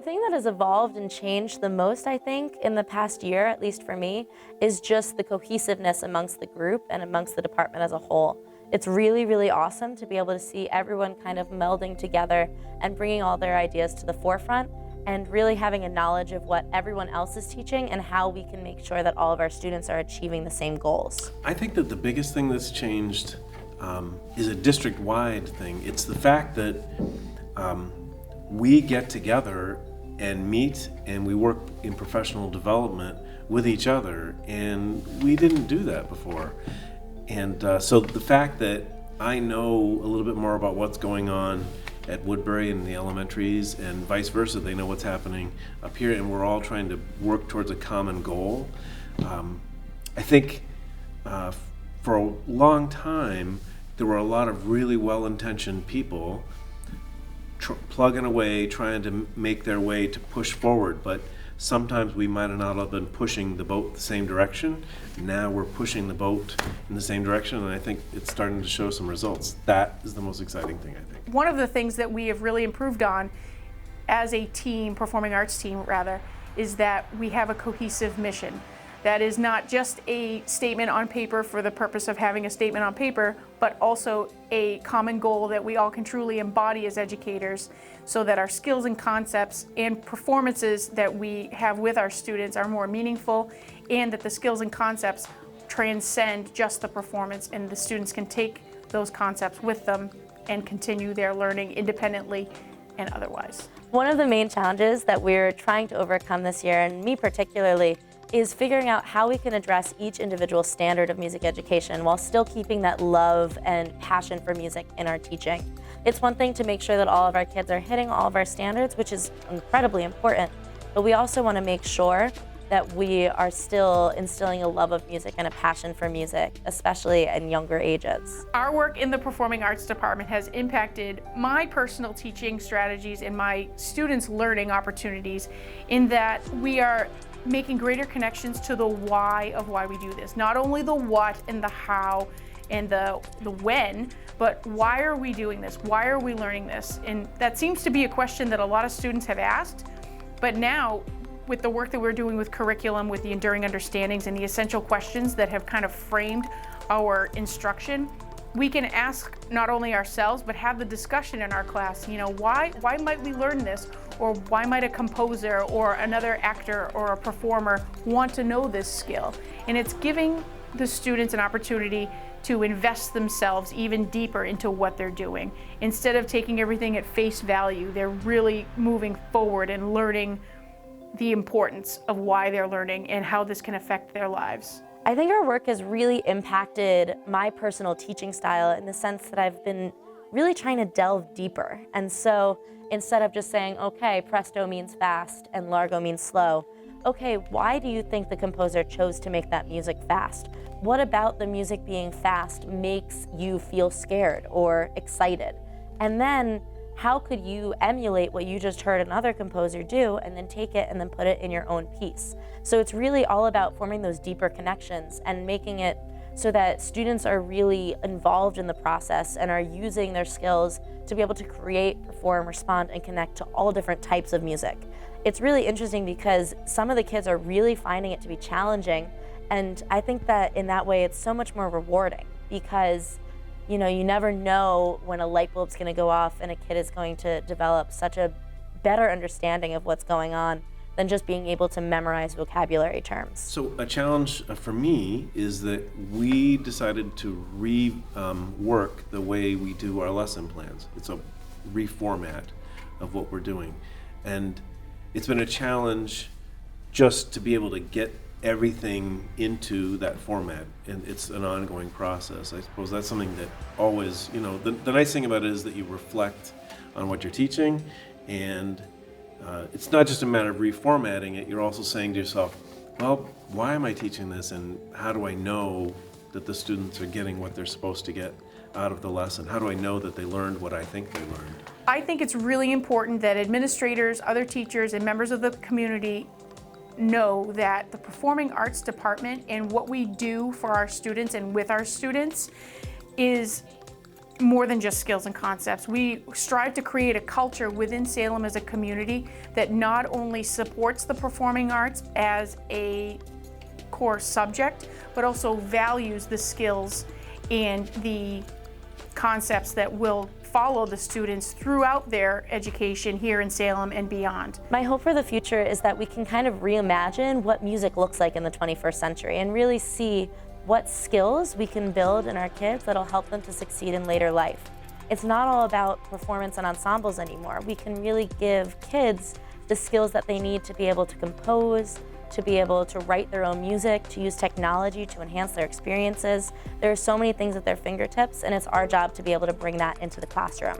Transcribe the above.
thing that has evolved and changed the most, I think, in the past year, at least for me, is just the cohesiveness amongst the group and amongst the department as a whole. It's really, really awesome to be able to see everyone kind of melding together and bringing all their ideas to the forefront and really having a knowledge of what everyone else is teaching and how we can make sure that all of our students are achieving the same goals. I think that the biggest thing that's changed is a district-wide thing. It's the fact that we get together and meet and we work in professional development with each other, and we didn't do that before. And so the fact that I know a little bit more about what's going on at Woodbury and the elementaries and vice versa, they know what's happening up here, and we're all trying to work towards a common goal. I think for a long time there were a lot of really well-intentioned people plugging away, trying to make their way to push forward, but sometimes we might have not have been pushing the boat the same direction. Now we're pushing the boat in the same direction, and I think it's starting to show some results. That is the most exciting thing, I think. One of the things that we have really improved on as a team, performing arts team rather, is that we have a cohesive mission. That is not just a statement on paper for the purpose of having a statement on paper, but also a common goal that we all can truly embody as educators, so that our skills and concepts and performances that we have with our students are more meaningful, and that the skills and concepts transcend just the performance, and the students can take those concepts with them and continue their learning independently and otherwise. One of the main challenges that we're trying to overcome this year, and me particularly, is figuring out how we can address each individual standard of music education while still keeping that love and passion for music in our teaching. It's one thing to make sure that all of our kids are hitting all of our standards, which is incredibly important, but we also want to make sure that we are still instilling a love of music and a passion for music, especially in younger ages. Our work in the Performing Arts Department has impacted my personal teaching strategies and my students' learning opportunities, in that we are making greater connections to the why of why we do this. Not only the what and the how and the when, but why are we doing this? Why are we learning this? And that seems to be a question that a lot of students have asked, but now with the work that we're doing with curriculum, with the enduring understandings and the essential questions that have kind of framed our instruction, we can ask not only ourselves, but have the discussion in our class, why might we learn this? Or why might a composer or another actor or a performer want to know this skill? And it's giving the students an opportunity to invest themselves even deeper into what they're doing. Instead of taking everything at face value, they're really moving forward and learning the importance of why they're learning and how this can affect their lives. I think our work has really impacted my personal teaching style in the sense that I've been really trying to delve deeper. And so instead of just saying, okay, presto means fast and largo means slow, okay, why do you think the composer chose to make that music fast? What about the music being fast makes you feel scared or excited? And then how could you emulate what you just heard another composer do and then take it and then put it in your own piece? So it's really all about forming those deeper connections and making it so that students are really involved in the process and are using their skills to be able to create, perform, respond, and connect to all different types of music. It's really interesting because some of the kids are really finding it to be challenging, and I think that in that way it's so much more rewarding because you never know when a light bulb's going to go off and a kid is going to develop such a better understanding of what's going on than just being able to memorize vocabulary terms. So a challenge for me is that we decided to rework the way we do our lesson plans. It's a reformat of what we're doing. And it's been a challenge just to be able to get everything into that format, and it's an ongoing process. I suppose that's something that always, the nice thing about it is that you reflect on what you're teaching, and it's not just a matter of reformatting it, you're also saying to yourself, well, why am I teaching this, and how do I know that the students are getting what they're supposed to get out of the lesson? How do I know that they learned what I think they learned? I think it's really important that administrators, other teachers, and members of the community know that the Performing Arts Department and what we do for our students and with our students is more than just skills and concepts. We strive to create a culture within Salem as a community that not only supports the performing arts as a core subject, but also values the skills and the concepts that will follow the students throughout their education here in Salem and beyond. My hope for the future is that we can kind of reimagine what music looks like in the 21st century and really see what skills we can build in our kids that'll help them to succeed in later life. It's not all about performance and ensembles anymore. We can really give kids the skills that they need to be able to compose, to be able to write their own music, to use technology to enhance their experiences. There are so many things at their fingertips, and it's our job to be able to bring that into the classroom.